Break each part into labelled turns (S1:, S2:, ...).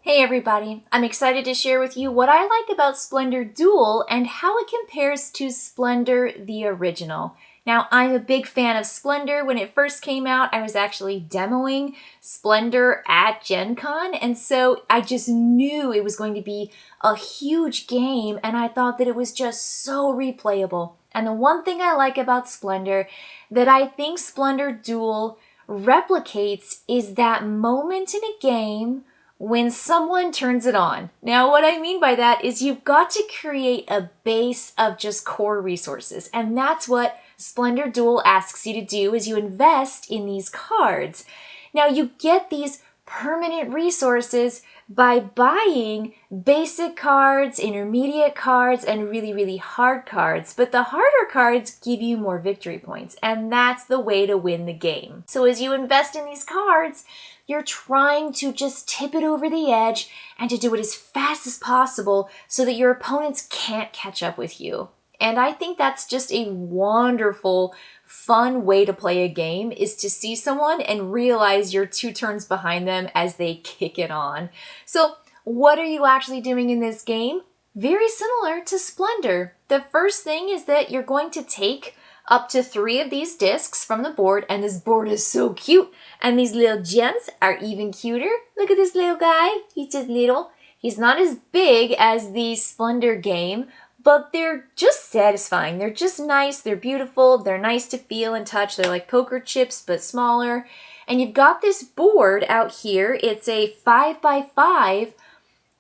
S1: Hey everybody, I'm excited to share with you what I like about Splendor Duel and how it compares to Splendor the original. Now, I'm a big fan of Splendor. When it first came out, I was actually demoing Splendor at Gen Con, and so I just knew it was going to be a huge game, and I thought that it was just so replayable. And the one thing I like about Splendor that I think Splendor Duel replicates is that moment in a game when someone turns it on. Now, what I mean by that is you've got to create a base of just core resources, and that's what Splendor Duel asks you to do is you invest in these cards. Now, you get these permanent resources by buying basic cards, intermediate cards, and really, really hard cards. But the harder cards give you more victory points, and that's the way to win the game. So as you invest in these cards, you're trying to just tip it over the edge and to do it as fast as possible so that your opponents can't catch up with you. And I think that's just a wonderful, fun way to play a game, is to see someone and realize you're 2 turns behind them as they kick it on. So what are you actually doing in this game? Very similar to Splendor. The first thing is that you're going to take up to 3 of these discs from the board, and this board is so cute. And these little gems are even cuter. Look at this little guy. He's just little. He's not as big as the Splendor game, but they're just satisfying. They're just nice. They're beautiful. They're nice to feel and touch. They're like poker chips, but smaller. And you've got this board out here. It's a 5x5,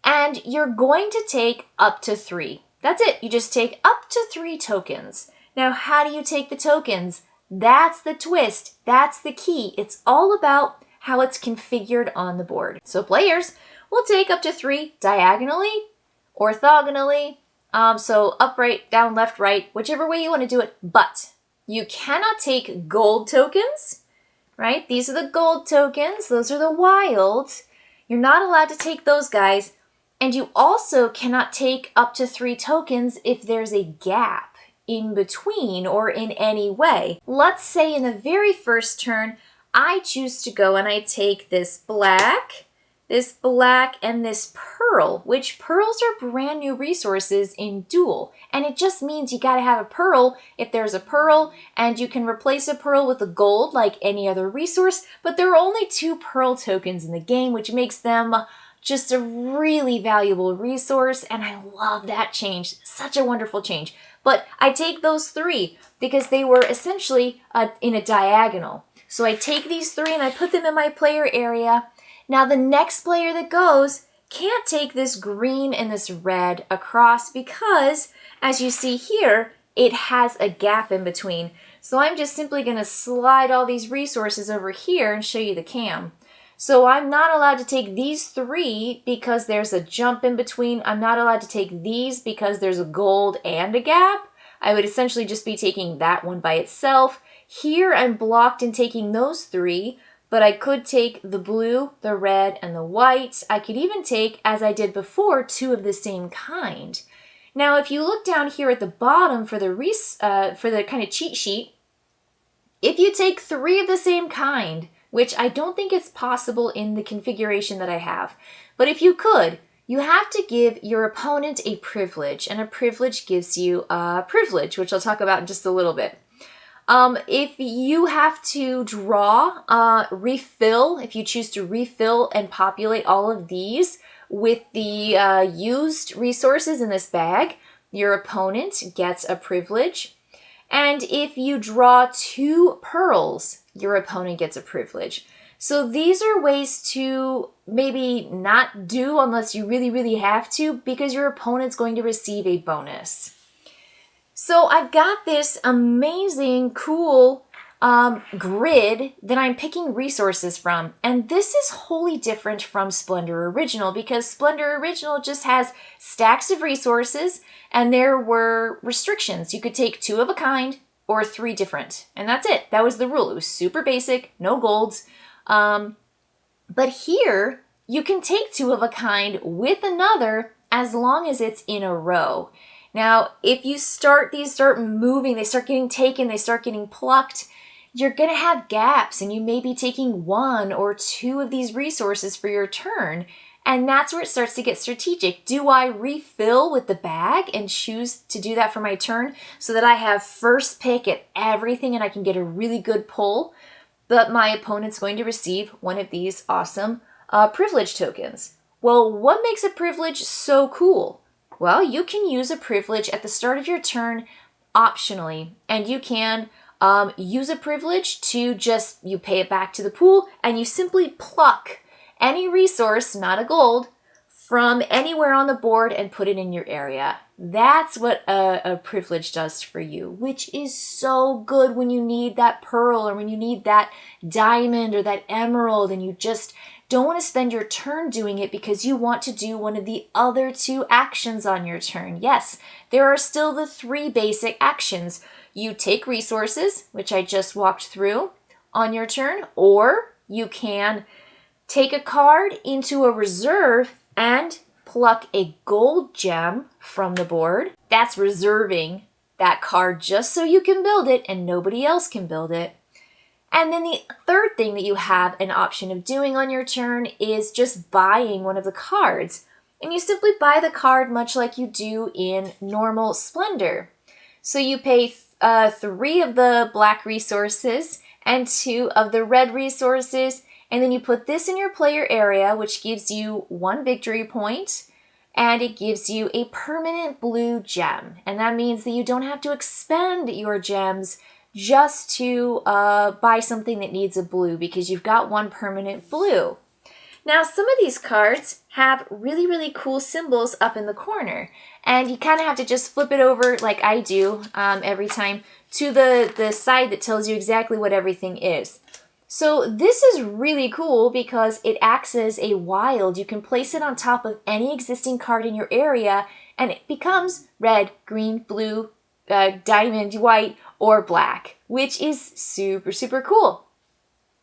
S1: and you're going to take up to 3. That's it. You just take up to 3 tokens. Now, how do you take the tokens? That's the twist. That's the key. It's all about how it's configured on the board. So players will take up to 3 diagonally, orthogonally, so up, right, down, left, right, whichever way you want to do it. But you cannot take gold tokens, right? These are the gold tokens. Those are the wilds. You're not allowed to take those guys. And you also cannot take up to 3 tokens if there's a gap in between or in any way. Let's say in the very first turn, I choose to go and I take this black, and this pearl, which pearls are brand new resources in Duel. And it just means you gotta have a pearl if there's a pearl, and you can replace a pearl with a gold like any other resource, but there are only 2 pearl tokens in the game, which makes them just a really valuable resource, and I love that change. Such a wonderful change. But I take those 3 because they were essentially in a diagonal. So I take these 3 and I put them in my player area. Now the next player that goes can't take this green and this red across because, as you see here, it has a gap in between. So I'm just simply going to slide all these resources over here and show you the cam. So I'm not allowed to take these 3 because there's a jump in between. I'm not allowed to take these because there's a gold and a gap. I would essentially just be taking that one by itself. Here I'm blocked in taking those 3, but I could take the blue, the red, and the white. I could even take, as I did before, 2 of the same kind. Now, if you look down here at the bottom for the kind of cheat sheet, if you take 3 of the same kind, which I don't think it's possible in the configuration that I have, but if you could, you have to give your opponent a privilege, and a privilege gives you a privilege, which I'll talk about in just a little bit. If you have to draw, refill, if you choose to refill and populate all of these with the used resources in this bag, your opponent gets a privilege. And if you draw 2 pearls, your opponent gets a privilege. So these are ways to maybe not do unless you really, really have to, because your opponent's going to receive a bonus. So I've got this amazing, cool grid that I'm picking resources from. And this is wholly different from Splendor Original, because Splendor Original just has stacks of resources and there were restrictions. You could take 2 of a kind or 3 different, and that's it. That was the rule. It was super basic, no golds. But here, you can take 2 of a kind with another as long as it's in a row. Now, if you these start moving, they start getting taken, they start getting plucked, you're going to have gaps, and you may be taking 1 or 2 of these resources for your turn. And that's where it starts to get strategic. Do I refill with the bag and choose to do that for my turn so that I have first pick at everything and I can get a really good pull? But my opponent's going to receive one of these awesome privilege tokens. Well, what makes a privilege so cool? Well, you can use a privilege at the start of your turn optionally, and you can use a privilege to you pay it back to the pool, and you simply pluck any resource, not a gold, from anywhere on the board and put it in your area. That's what a privilege does for you, which is so good when you need that pearl or when you need that diamond or that emerald and you just don't want to spend your turn doing it because you want to do one of the other 2 actions on your turn. Yes, there are still the 3 basic actions. You take resources, which I just walked through on your turn, or you can take a card into a reserve and pluck a gold gem from the board. That's reserving that card just so you can build it and nobody else can build it. And then the third thing that you have an option of doing on your turn is just buying one of the cards. And you simply buy the card much like you do in normal Splendor. So you pay 3 of the black resources and 2 of the red resources. And then you put this in your player area, which gives you 1 victory point. And it gives you a permanent blue gem. And that means that you don't have to expend your gems just to buy something that needs a blue because you've got 1 permanent blue. Now, some of these cards have really, really cool symbols up in the corner. And you kind of have to just flip it over like I do every time to the side that tells you exactly what everything is. So this is really cool because it acts as a wild. You can place it on top of any existing card in your area and it becomes red, green, blue, diamond, white, or black, which is super, super cool.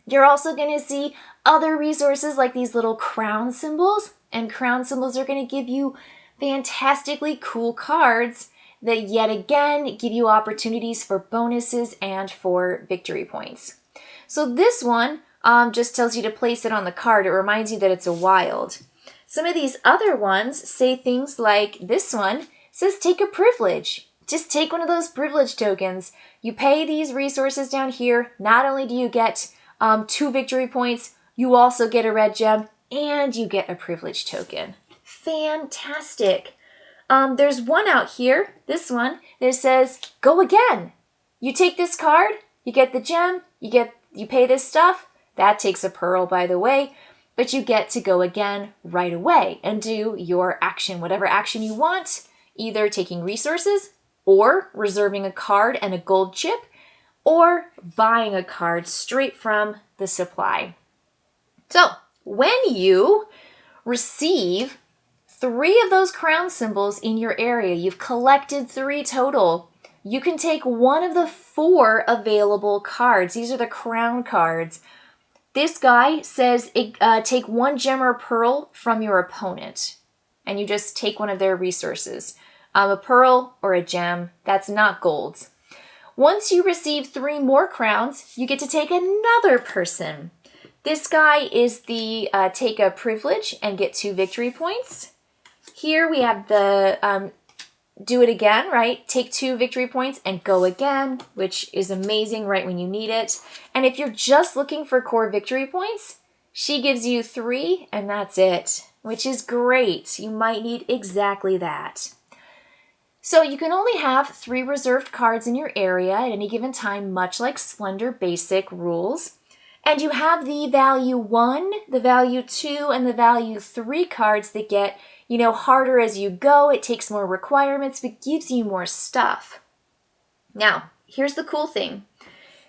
S1: You're also going to see other resources like these little crown symbols, and crown symbols are going to give you fantastically cool cards that yet again give you opportunities for bonuses and for victory points. So this one just tells you to place it on the card. It reminds you that it's a wild. Some of these other ones say things like this one says take a privilege. Just take one of those privilege tokens. You pay these resources down here. Not only do you get 2 victory points, you also get a red gem and you get a privilege token. Fantastic. There's one out here, this one, that says go again. You take this card, you get the gem, you pay this stuff. That takes a pearl, by the way, but you get to go again right away and do your action, whatever action you want, either taking resources or reserving a card and a gold chip, or buying a card straight from the supply. So when you receive 3 of those crown symbols in your area, you've collected 3 total, you can take one of the 4 available cards. These are the crown cards. This guy says take 1 gem or pearl from your opponent, and you just take one of their resources. A pearl or a gem, that's not gold. Once you receive 3 more crowns, you get to take another person. This guy is the take a privilege and get 2 victory points. Here we have the do it again, right? Take 2 victory points and go again, which is amazing right when you need it. And if you're just looking for core victory points, she gives you 3 and that's it, which is great. You might need exactly that. So you can only have 3 reserved cards in your area at any given time, much like Splendor basic rules. And you have the value 1, the value 2, and the value 3 cards that get, harder as you go. It takes more requirements, but gives you more stuff. Now, here's the cool thing.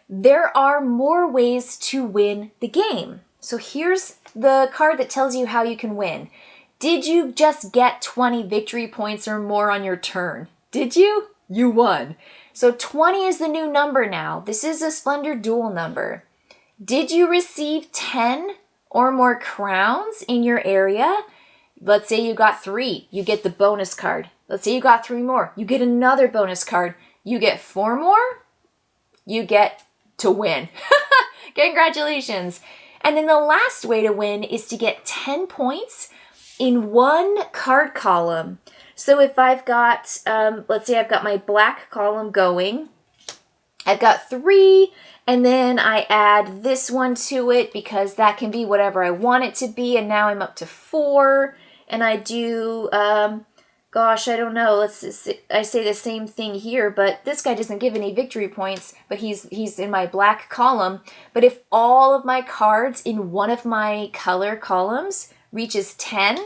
S1: There are more ways to win the game. So here's the card that tells you how you can win. Did you just get 20 victory points or more on your turn? Did you? You won. So 20 is the new number now. This is a Splendor Duel number. Did you receive 10 or more crowns in your area? Let's say you got 3. You get the bonus card. Let's say you got 3 more. You get another bonus card. You get 4 more. You get to win. Congratulations. And then the last way to win is to get 10 points in one card column. So if I've got, let's say I've got my black column going, I've got 3, and then I add this one to it because that can be whatever I want it to be, and now I'm up to 4, and I do, gosh, I don't know, I say the same thing here, but this guy doesn't give any victory points, but he's in my black column. But if all of my cards in one of my color columns reaches 10,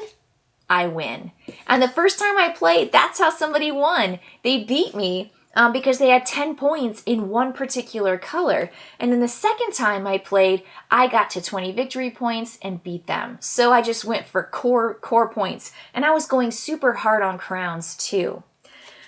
S1: I win. And the first time I played, that's how somebody won. They beat me because they had 10 points in one particular color. And then the second time I played, I got to 20 victory points and beat them. So I just went for core points. And I was going super hard on crowns too.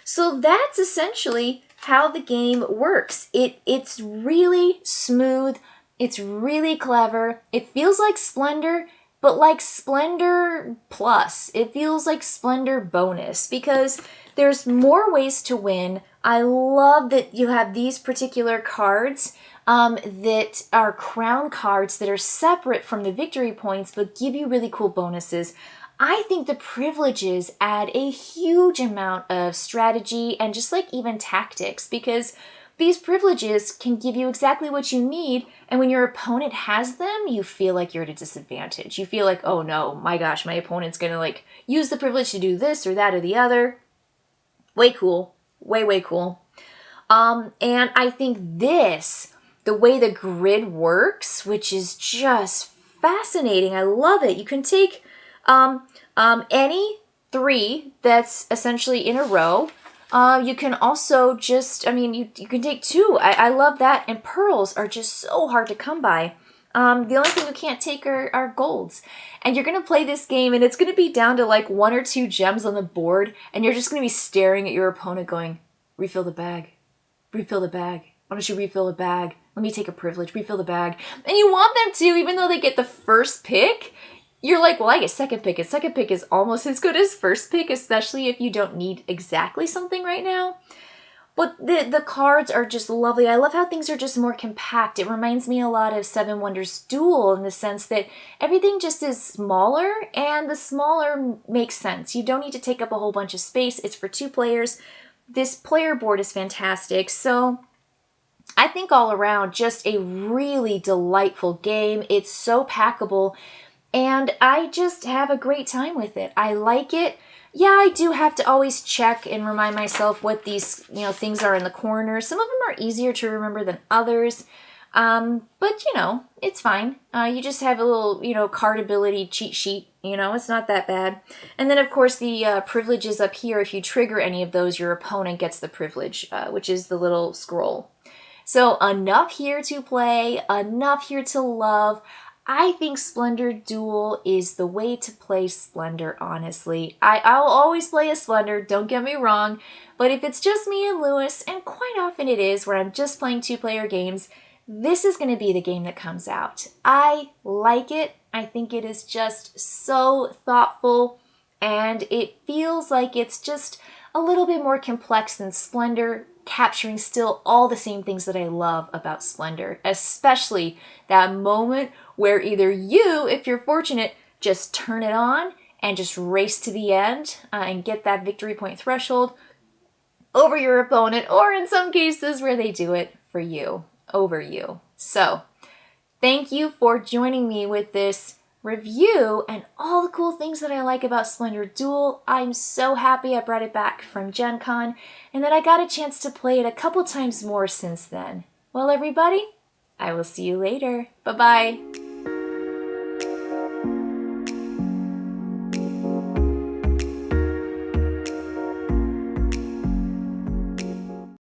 S1: So that's essentially how the game works. It's really smooth. It's really clever. It feels like Splendor, but like Splendor Plus. It feels like Splendor Bonus because there's more ways to win. I love that you have these particular cards that are crown cards that are separate from the victory points but give you really cool bonuses. I think the privileges add a huge amount of strategy and just like even tactics because these privileges can give you exactly what you need, and when your opponent has them, you feel like you're at a disadvantage. You feel like, oh no, my gosh, my opponent's gonna like use the privilege to do this or that or the other. Way cool. Way cool. And I think the way the grid works, which is just fascinating. I love it. You can take any 3 that's essentially in a row. You can also just, you can take 2. I love that. And pearls are just so hard to come by. The only thing you can't take are golds. And you're going to play this game and it's going to be down to like 1 or 2 gems on the board. And you're just going to be staring at your opponent going, refill the bag. Refill the bag. Why don't you refill the bag? Let me take a privilege. Refill the bag. And you want them to, even though they get the first pick. You're like, well, I get second pick. And second pick is almost as good as first pick, especially if you don't need exactly something right now. But the cards are just lovely. I love how things are just more compact. It reminds me a lot of Seven Wonders Duel in the sense that everything just is smaller, and the smaller makes sense. You don't need to take up a whole bunch of space. It's for 2 players. This player board is fantastic. So I think all around, just a really delightful game. It's so packable. And I just have a great time with it. I like it. Yeah, I do have to always check and remind myself what these, things are in the corner. Some of them are easier to remember than others. But, it's fine. You just have a little, card ability cheat sheet. It's not that bad. And then, of course, the privileges up here. If you trigger any of those, your opponent gets the privilege, which is the little scroll. So enough here to play, enough here to love. I think Splendor Duel is the way to play Splendor, honestly. I'll always play a Splendor, don't get me wrong, but if it's just me and Lewis, and quite often it is where I'm just playing 2-player games, this is going to be the game that comes out. I like it. I think it is just so thoughtful, and it feels like it's just a little bit more complex than Splendor, capturing still all the same things that I love about Splendor, especially that moment where either you, if you're fortunate, just turn it on and just race to the end and get that victory point threshold over your opponent, or in some cases where they do it for you, over you. So, thank you for joining me with this review and all the cool things that I like about Splendor Duel. I'm so happy I brought it back from Gen Con and that I got a chance to play it a couple times more since then. Well, everybody, I will see you later. Bye-bye.